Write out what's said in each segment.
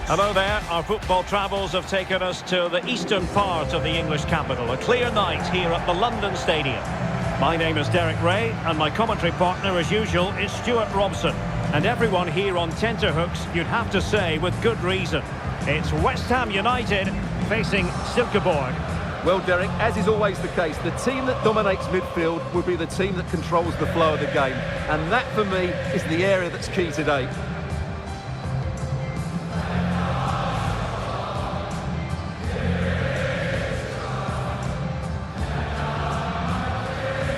Hello there. Our football travels have taken us to the eastern part of the English capital. A clear night here at the London Stadium. My name is Derek Ray, and my commentary partner, as usual, is Stuart Robson. And everyone here on tenterhooks, you'd have to say, with good reason. It's West Ham United facing Silkeborg. Well, Derek, as is always the case, the team that dominates midfield will be the team that controls the flow of the game. And that, for me, is the area that's key today.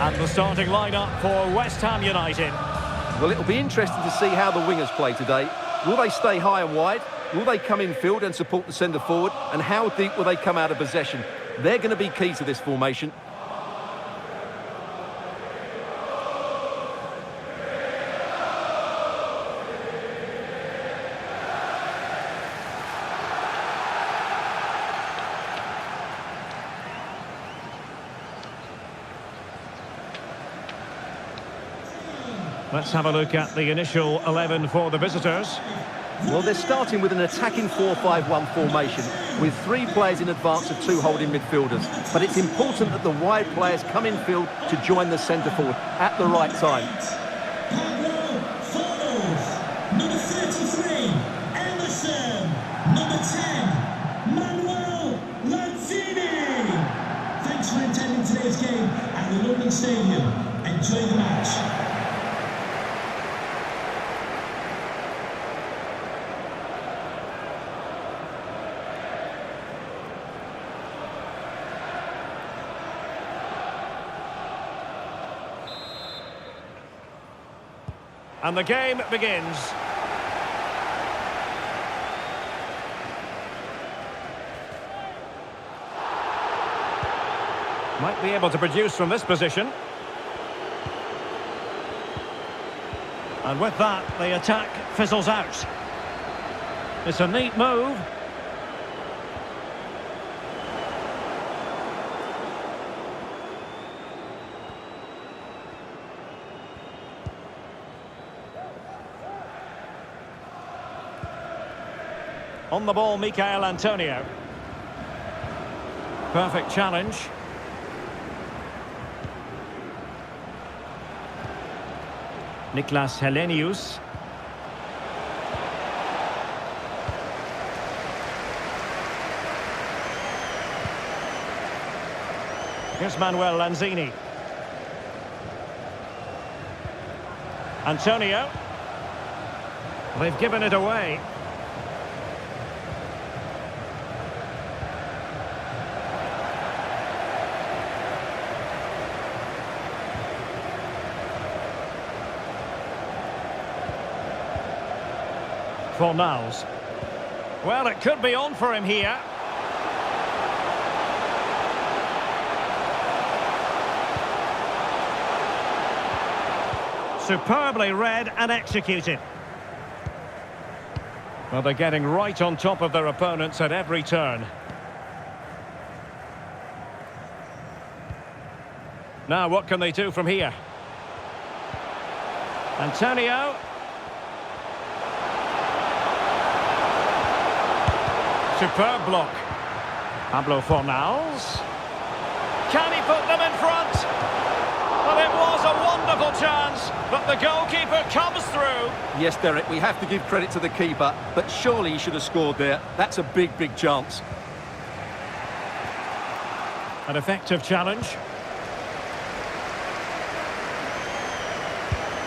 And the starting lineup for West Ham United. Well, it'll be interesting to see how the wingers play today. Will they stay high and wide? Will they come in field and support the centre forward? And how deep will they come out of possession? They're going to be key to this formation. Let's have a look at the initial 11 for the visitors. Well, they're starting with an attacking 4-5-1 formation with 3 players in advance of 2 holding midfielders. But it's important that the wide players come in field to join the centre forward at the right time. Number 33, Emerson. Number 10, Manuel Lanzini. Thanks for attending today's game at the London Stadium. Enjoy the match. And the game begins. Might be able to produce from this position. And with that, the attack fizzles out. It's a neat move. On the ball, Michael Antonio. Perfect challenge. Niklas Helenius. Here's Manuel Lanzini. Antonio. They've given it away. Fornals. Well, it could be on for him here. Superbly read and executed. Well, they're getting right on top of their opponents at every turn. Now, what can they do from here? Antonio. Superb block. Pablo Fornals. Can he put them in front? Well, it was a wonderful chance, but the goalkeeper comes through. Yes, Derek, we have to give credit to the keeper, but surely he should have scored there. That's a big, big chance. An effective challenge.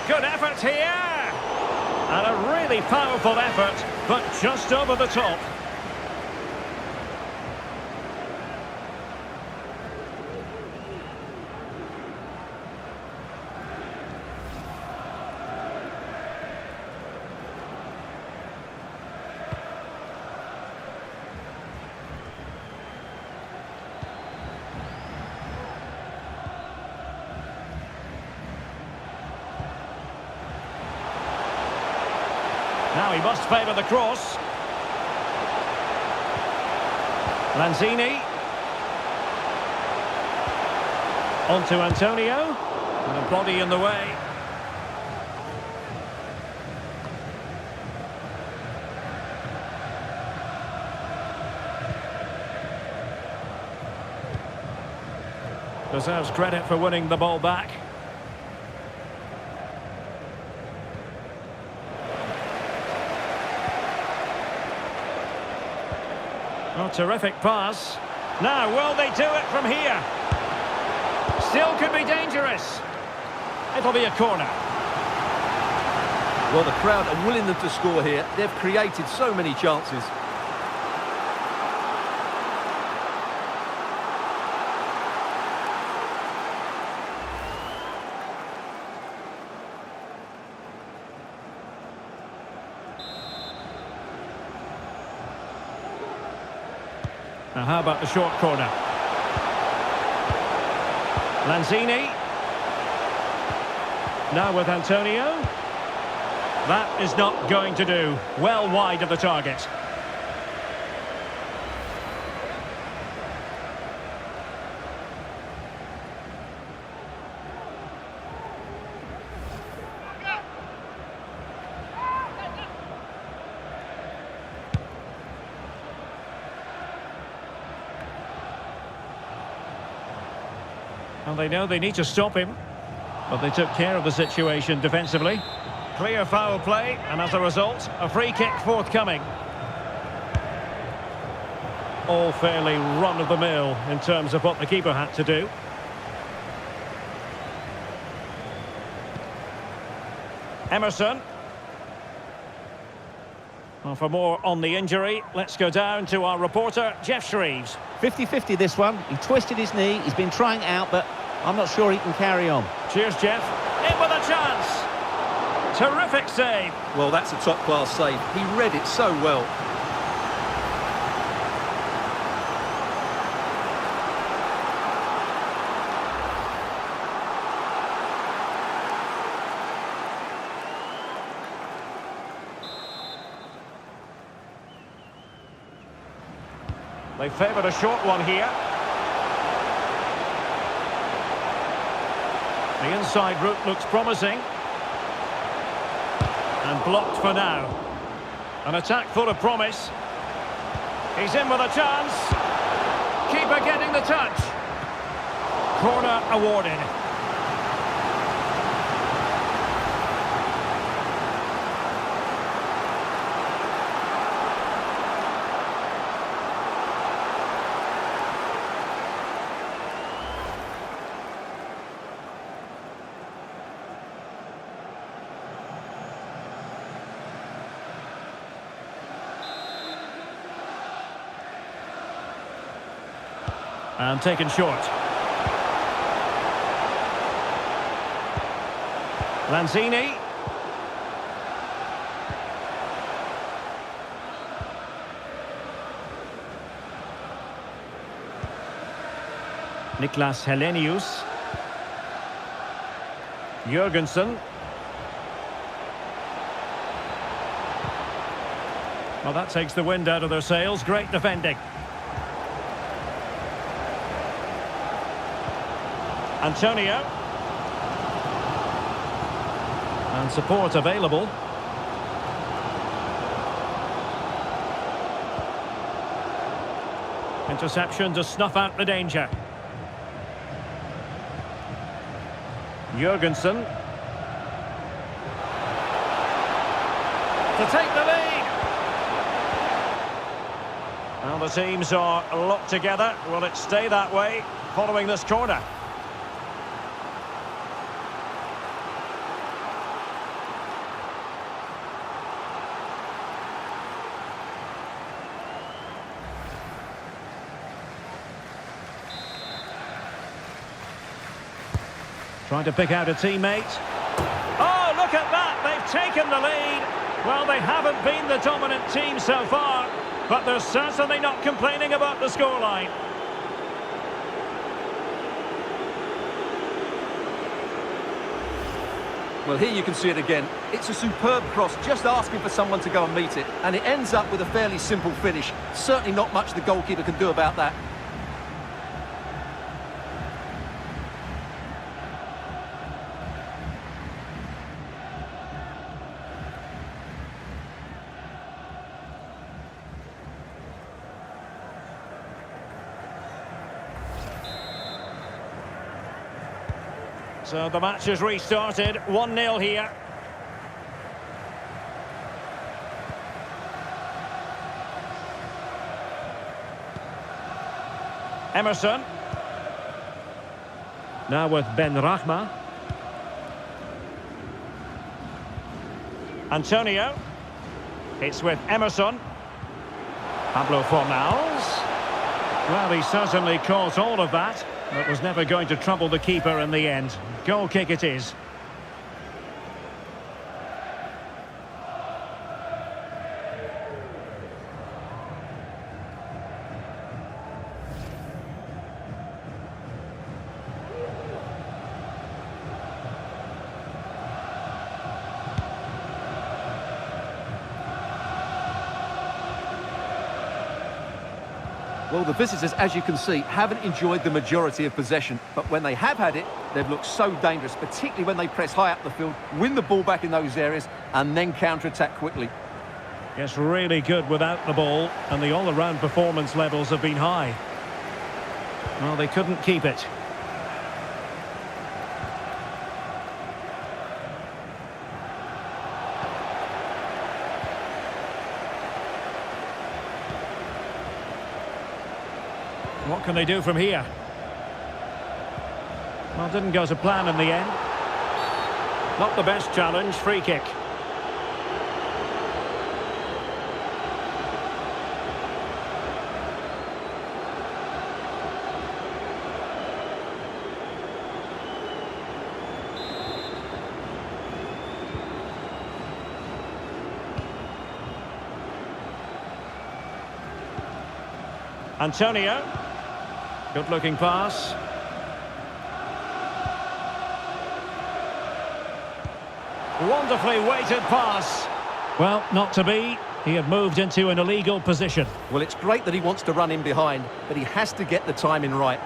Good effort here. And a really powerful effort, but just over the top. Now he must favour the cross. Lanzini. On to Antonio. And a body in the way. Deserves credit for winning the ball back. Oh, terrific pass. Now, will they do it from here? Still could be dangerous. It'll be a corner. Well, the crowd are willing them to score here. They've created so many chances. Now, how about the short corner? Lanzini. Now with Antonio. That is not going to do. Well wide of the target. And they know they need to stop him, but they took care of the situation defensively. Clear foul play, and as a result, a free kick forthcoming. All fairly run-of-the-mill in terms of what the keeper had to do. Emerson. Well, for more on the injury, let's go down to our reporter, Jeff Shreves. 50-50 this one. He twisted his knee. He's been trying out, but I'm not sure he can carry on. Cheers, Jeff. In with a chance. Terrific save. Well, that's a top-class save. He read it so well. They favoured a short one here. The inside route looks promising. And blocked for now. An attack full of promise. He's in with a chance. Keeper getting the touch. Corner awarded. And taken short. Lanzini. Niklas Helenius. Jurgensen. Well, that takes the wind out of their sails. Great defending. Antonio. And support available. Interception to snuff out the danger. Jurgensen. To take the lead. Well, the teams are locked together. Will it stay that way following this corner? Trying to pick out a teammate. Oh, look at that! They've taken the lead. Well, they haven't been the dominant team so far, but they're certainly not complaining about the scoreline. Well, here you can see it again. It's a superb cross, just asking for someone to go and meet it. And it ends up with a fairly simple finish. Certainly not much the goalkeeper can do about that. So the match has restarted, 1-0 here. Emerson. Now with Ben Rachma. Antonio. It's with Emerson. Pablo Fornals. Well, he certainly caught all of that, but was never going to trouble the keeper in the end. Goal kick it is. Well, the visitors, as you can see, haven't enjoyed the majority of possession. But when they have had it, they've looked so dangerous, particularly when they press high up the field, win the ball back in those areas, and then counter-attack quickly. Yes, really good without the ball, and the all-around performance levels have been high. Well, they couldn't keep it. What can they do from here? Well, didn't go to plan in the end. Not the best challenge, free kick. Antonio. Good-looking pass. Wonderfully weighted pass. Well, not to be. He had moved into an illegal position. Well, it's great that he wants to run in behind, but he has to get the timing right.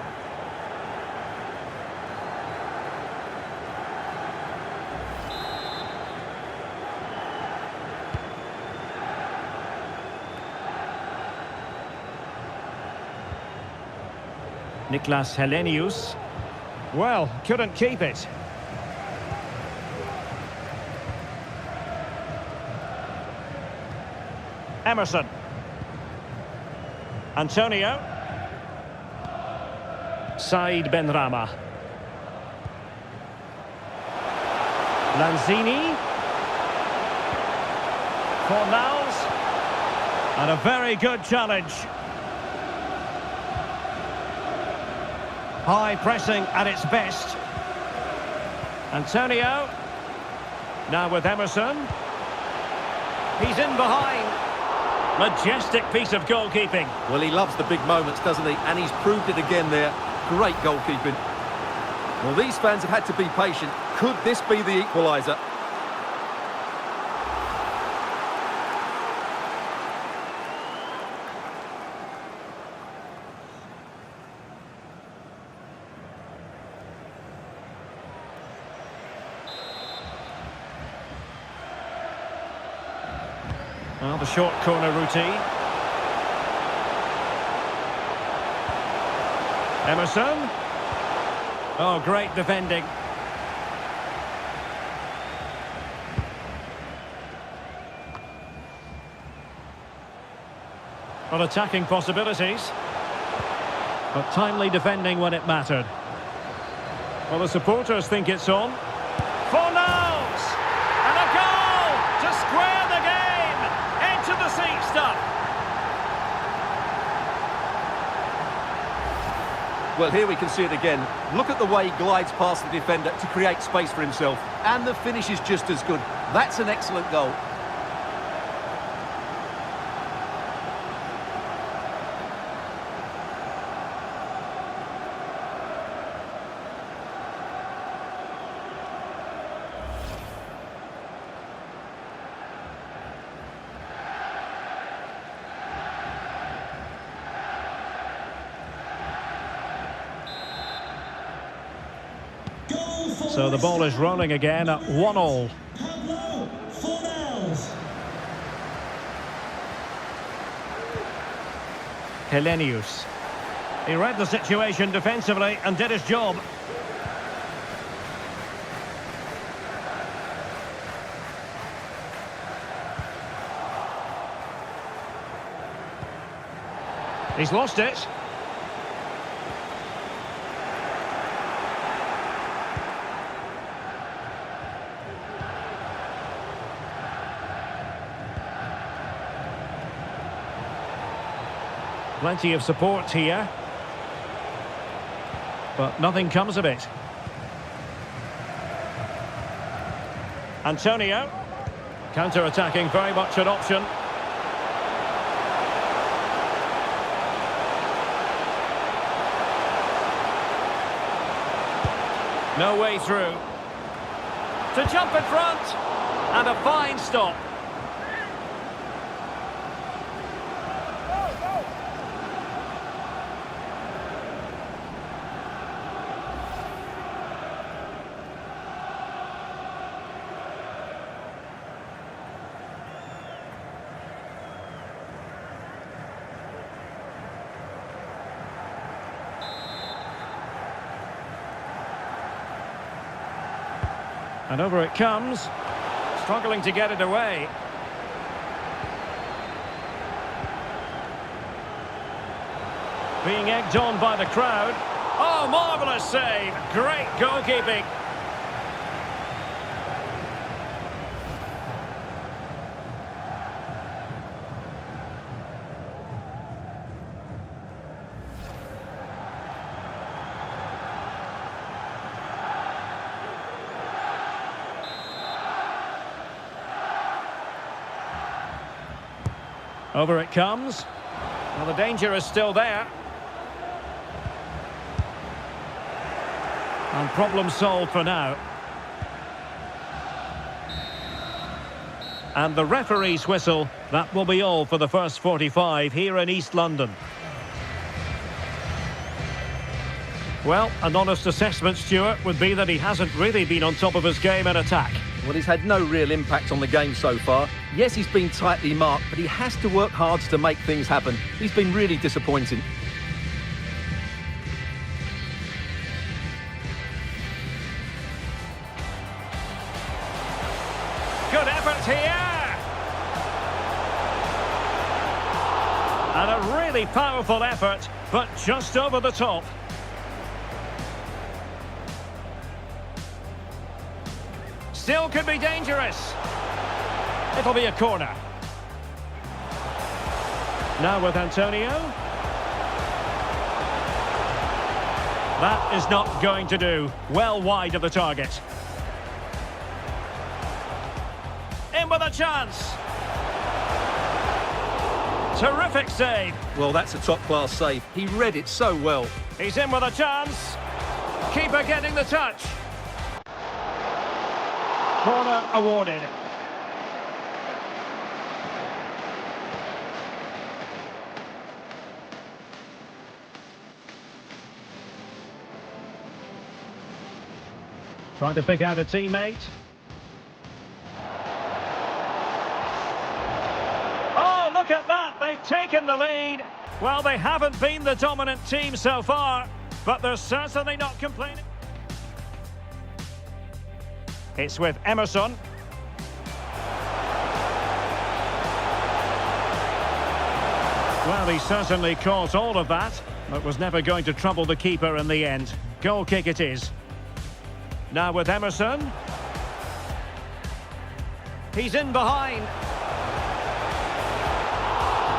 Niklas Helenius. Well, couldn't keep it. Emerson. Antonio. Said Benrahma. Lanzini. Fornals. And a very good challenge. High pressing at its best. Antonio. Now with Emerson. He's in behind. Majestic piece of goalkeeping. Well, he loves the big moments, doesn't he? And he's proved it again there. Great goalkeeping. Well, these fans have had to be patient. Could this be the equaliser? Well, the short corner routine. Emerson. Oh, great defending. Well, attacking possibilities. But timely defending when it mattered. Well, the supporters think it's on. Fornals! And a goal to square the game! Into the seat stuff. Well, here we can see it again. Look at the way he glides past the defender to create space for himself. And the finish is just as good. That's an excellent goal. So the ball is rolling again at 1-1. Pablo Fornals. Helenius. He read the situation defensively and did his job. He's lost it. Plenty of support here. But nothing comes of it. Antonio. Counter-attacking, very much an option. No way through. To jump in front. And a fine stop. And over it comes, struggling to get it away. Being egged on by the crowd. Oh, marvellous save. Great goalkeeping. Over it comes. Well, the danger is still there. And problem solved for now. And the referee's whistle, that will be all for the first 45 here in East London. Well, an honest assessment, Stuart, would be that he hasn't really been on top of his game in attack. Well, he's had no real impact on the game so far. Yes, he's been tightly marked, but he has to work hard to make things happen. He's been really disappointing. Good effort here! And a really powerful effort, but just over the top. Still could be dangerous. It'll be a corner. Now with Antonio. That is not going to do. Well wide of the target. In with a chance. Terrific save. Well, that's a top-class save. He read it so well. He's in with a chance. Keeper getting the touch. Corner awarded. Trying to pick out a teammate. Oh, look at that! They've taken the lead. Well, they haven't been the dominant team so far, but they're certainly not complaining. It's with Emerson. Well, he certainly caught all of that, but was never going to trouble the keeper in the end. Goal kick it is. Now with Emerson. He's in behind.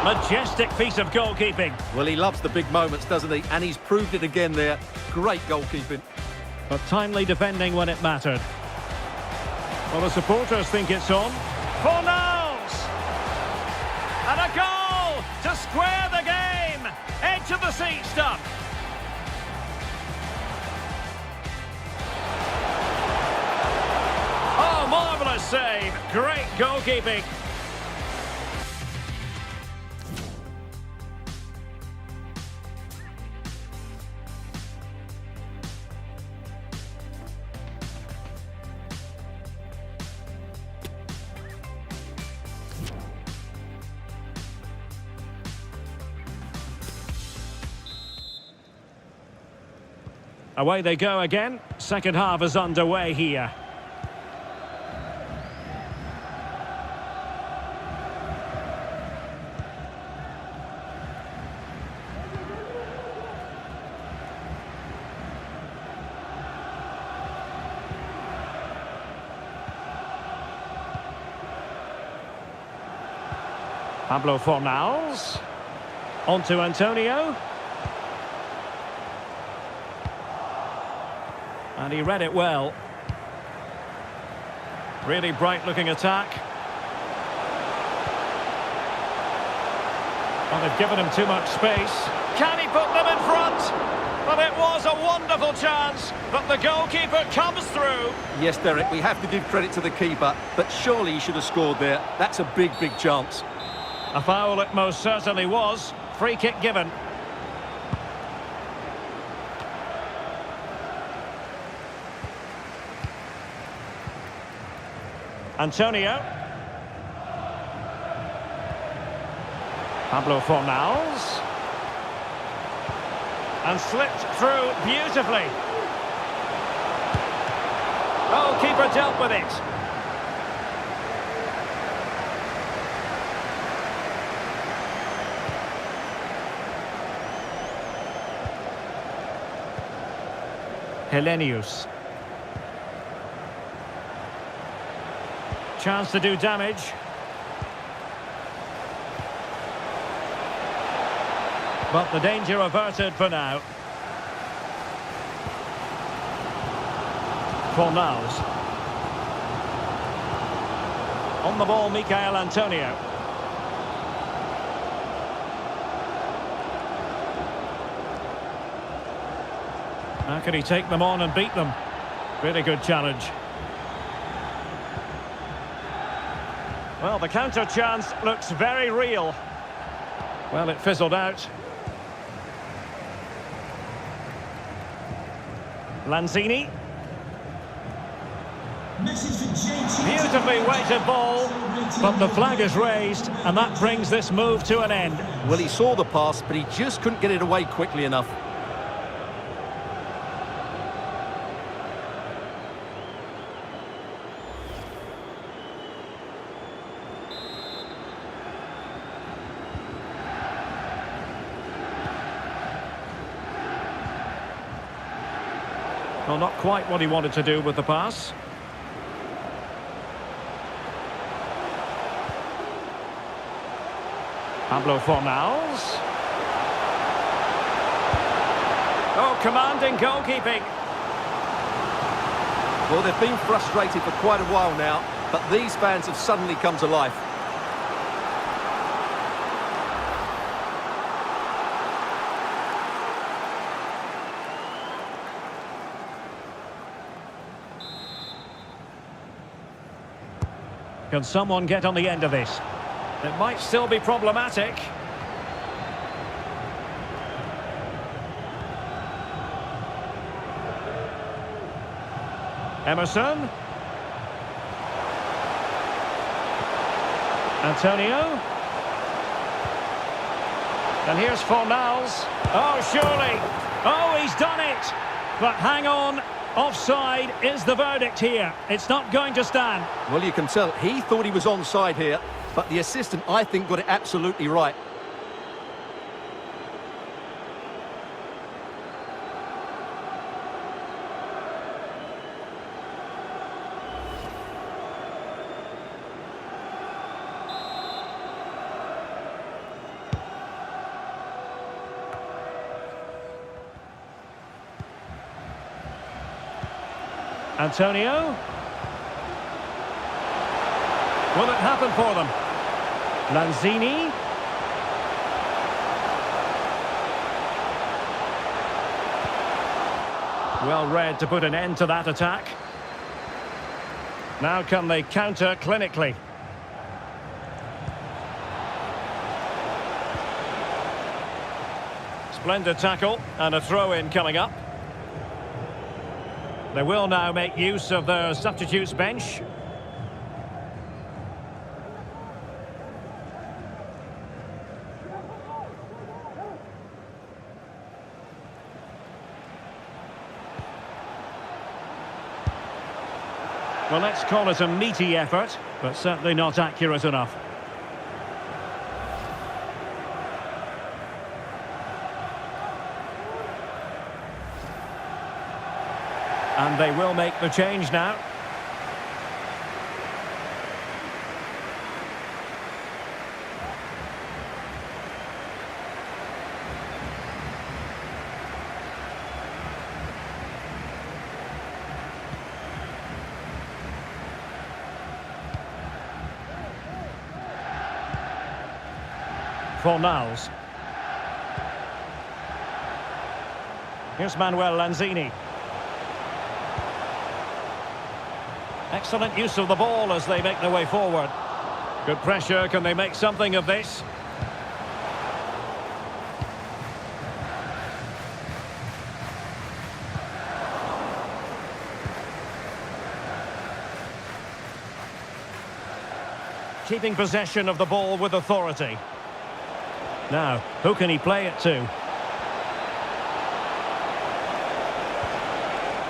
Majestic piece of goalkeeping. Well, he loves the big moments, doesn't he? And he's proved it again there. Great goalkeeping. But timely defending when it mattered. Well, the supporters think it's on. Fornals! And a goal to square the game! Edge of the seat stuff. Oh, marvellous save. Great goalkeeping. Away they go again. Second half is underway here. Pablo Fornals. On to Antonio. And he read it well. Really bright-looking attack. Well, they've given him too much space. Can he put them in front? But it was a wonderful chance, but the goalkeeper comes through. Yes, Derek, we have to give credit to the keeper, but surely he should have scored there. That's a big, big chance. A foul it most certainly was. Free kick given. Antonio. Pablo Fornals. And slipped through beautifully. Oh, keeper dealt with it. Helenius. Chance to do damage. But the danger averted for now. Fornals. On the ball, Michael Antonio. How can he take them on and beat them? Really good challenge. Well, the counter chance looks very real. Well, it fizzled out. Lanzini. Beautifully weighted ball, but the flag is raised, and that brings this move to an end. Well, he saw the pass, but he just couldn't get it away quickly enough. Well, not quite what he wanted to do with the pass. Pablo Fornals. Oh, commanding goalkeeping. Well, they've been frustrated for quite a while now, but these fans have suddenly come to life. Can someone get on the end of this? It might still be problematic. Emerson. Antonio. And here's Fornals. Oh, surely. Oh, he's done it. But hang on. Offside is the verdict here. It's not going to stand. Well, you can tell he thought he was onside here, but the assistant, I think, got it absolutely right. Antonio. Will it happen for them? Lanzini. Well read to put an end to that attack. Now can they counter clinically? Splendid tackle and a throw-in coming up. They will now make use of their substitutes bench. Well, let's call it a meaty effort, but certainly not accurate enough. And they will make the change now. Fornals. Here's Manuel Lanzini. Excellent use of the ball as they make their way forward. Good pressure. Can they make something of this? Keeping possession of the ball with authority. Now, who can he play it to?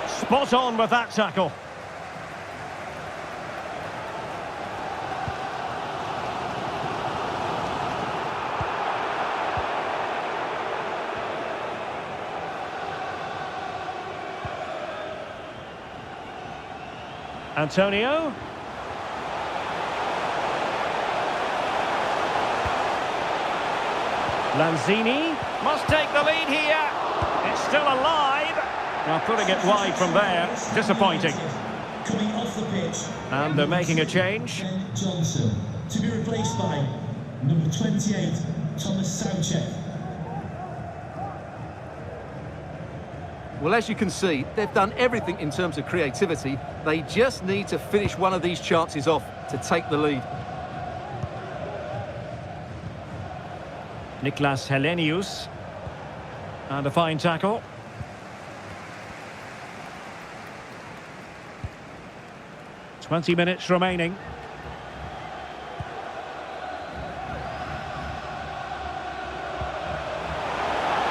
Spot on with that tackle. Antonio. Lanzini must take the lead here. It's still alive. Now putting it wide from there. Disappointing. Coming off the pitch. And they're making a change. Ben Johnson to be replaced by number 28, Thomas Soucek. Well, as you can see, they've done everything in terms of creativity. They just need to finish one of these chances off to take the lead. Niklas Helenius. And a fine tackle. "20 minutes remaining.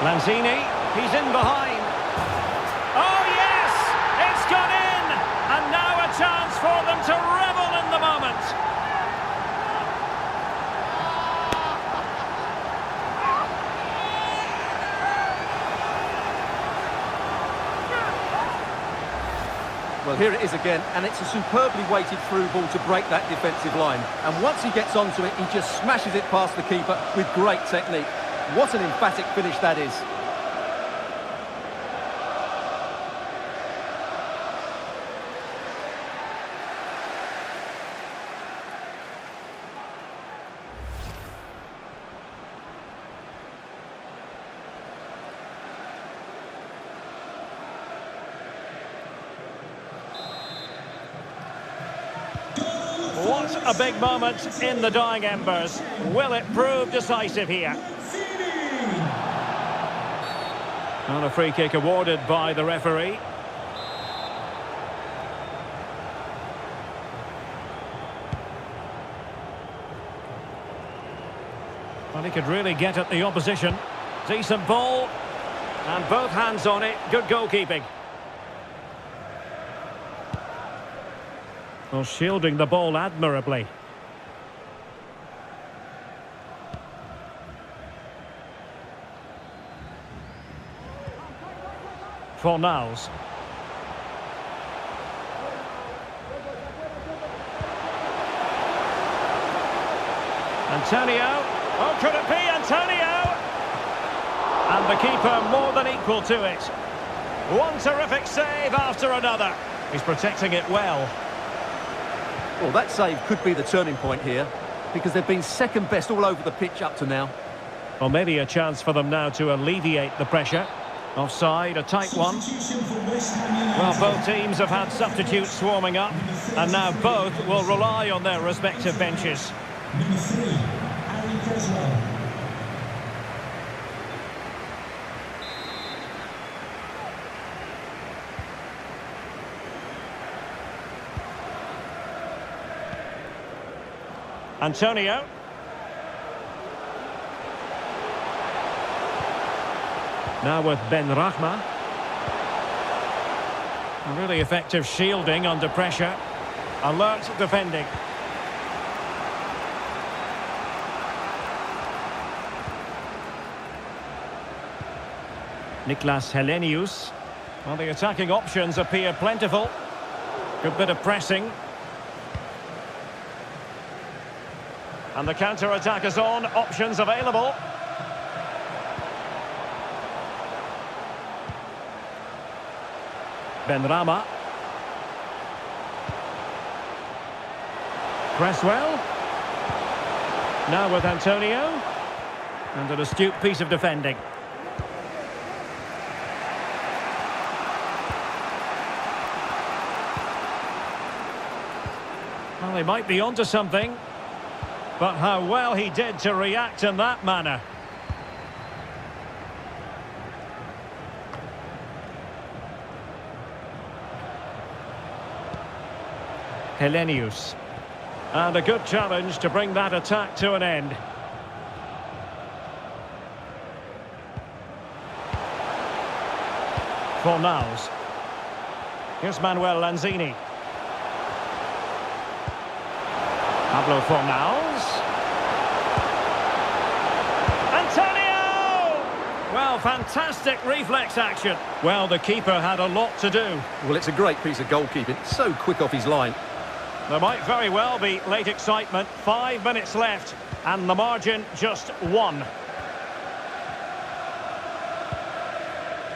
Lanzini, he's in behind. Oh yes! It's gone in! And now a chance for them to revel in the moment. Well, here it is again, and it's a superbly weighted through ball to break that defensive line. And once he gets onto it, he just smashes it past the keeper with great technique. What an emphatic finish that is. What a big moment in the dying embers. Will it prove decisive here? And a free kick awarded by the referee. Well, he could really get at the opposition. Decent ball. And both hands on it. Good goalkeeping. Well, shielding the ball admirably. Fornals. Antonio. Oh, could it be Antonio? And the keeper more than equal to it. One terrific save after another. He's protecting it well. Well, that save could be the turning point here, because they've been second best all over the pitch up to now. Well, maybe a chance for them now to alleviate the pressure. Offside, a tight one. Well, both teams have had substitutes swarming up, and now both will rely on their respective benches. Number 3, Aaron Creswell. Antonio. Now with Ben Rahma. Really effective shielding under pressure. Alert defending. Niklas Helenius. Well, the attacking options appear plentiful. Good bit of pressing. And the counter-attack is on. Options available. Benrahma. Cresswell. Now with Antonio. And an astute piece of defending. Well, he might be onto something. But how well he did to react in that manner. Helenius. And a good challenge to bring that attack to an end. Fornals. Here's Manuel Lanzini. Pablo Fornals. Antonio! Well, fantastic reflex action. Well, the keeper had a lot to do. Well, it's a great piece of goalkeeping. So quick off his line. There might very well be late excitement. 5 minutes left, and the margin just 1.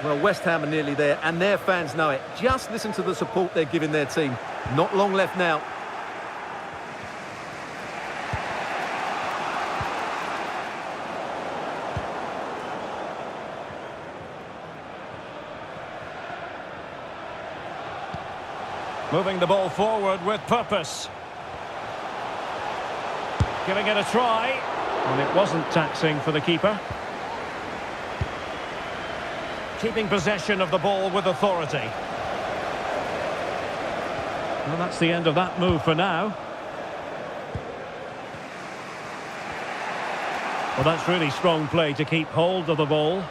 Well, West Ham are nearly there, and their fans know it. Just listen to the support they're giving their team. Not long left now. Moving the ball forward with purpose. Giving it a try. And it wasn't taxing for the keeper. Keeping possession of the ball with authority. Well, that's the end of that move for now. Well, that's really strong play to keep hold of the ball.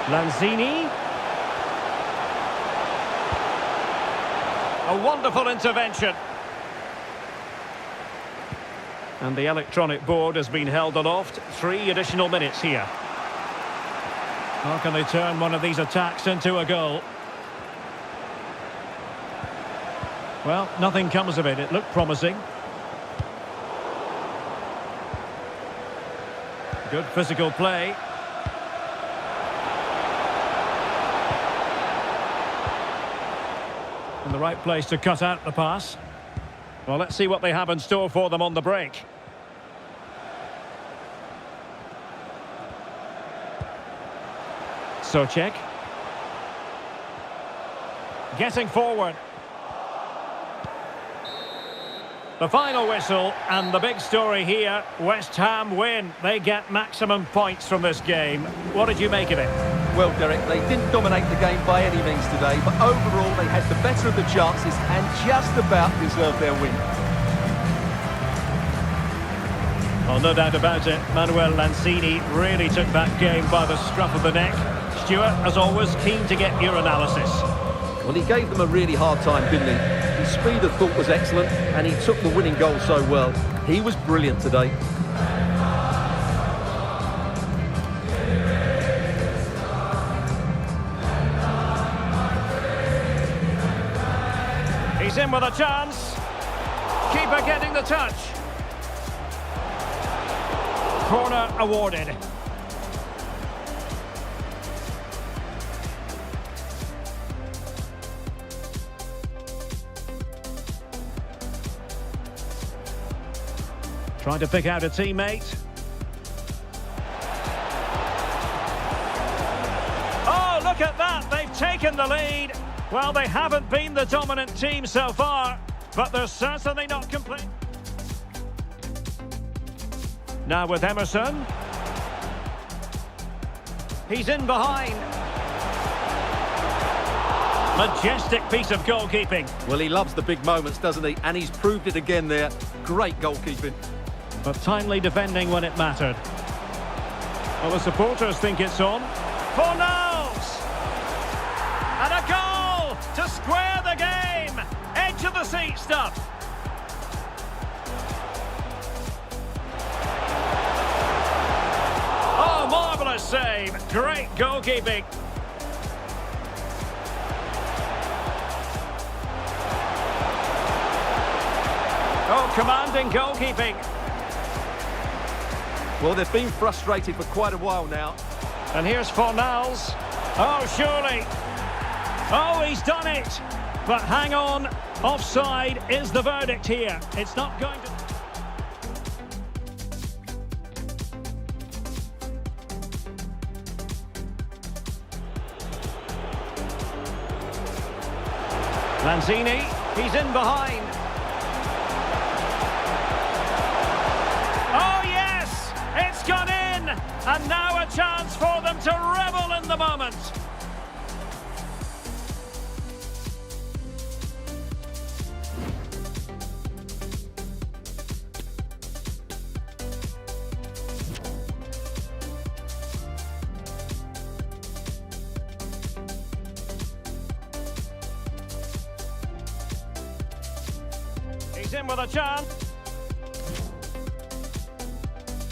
Lanzini. A wonderful intervention. And the electronic board has been held aloft. 3 additional minutes here. How can they turn one of these attacks into a goal? Well, nothing comes of it. It looked promising. Good physical play. In the right place to cut out the pass. Well, let's see what they have in store for them on the break. Socek. Getting forward. The final whistle, and the big story here, West Ham win. They get maximum points from this game. What did you make of it? Well, Derek, they didn't dominate the game by any means today, but overall they had the better of the chances and just about deserved their win. Well, no doubt about it, Manuel Lanzini really took that game by the scruff of the neck. Stuart, as always, keen to get your analysis. Well, he gave them a really hard time, didn't he? His speed of thought was excellent, and he took the winning goal so well. He was brilliant today. He's in with a chance. Keeper getting the touch. Corner awarded. Trying to pick out a teammate. Oh, look at that! They've taken the lead. Well, they haven't been the dominant team so far, but they're certainly not complete. Now with Emerson. He's in behind. Majestic piece of goalkeeping. Well, he loves the big moments, doesn't he? And he's proved it again there. Great goalkeeping. But timely defending when it mattered. Well, the supporters think it's on. Fornals! And a goal to square the game. Edge of the seat stuff. Oh, marvellous save. Great goalkeeping. Oh, commanding goalkeeping. Well, they've been frustrated for quite a while now. And here's Fornals. Oh, surely. Oh, he's done it. But hang on, Offside is the verdict here. It's not going to... Lanzini, he's in behind. Oh yes, it's gone in, and now a chance for them to revel in the moment. He's in with a chance.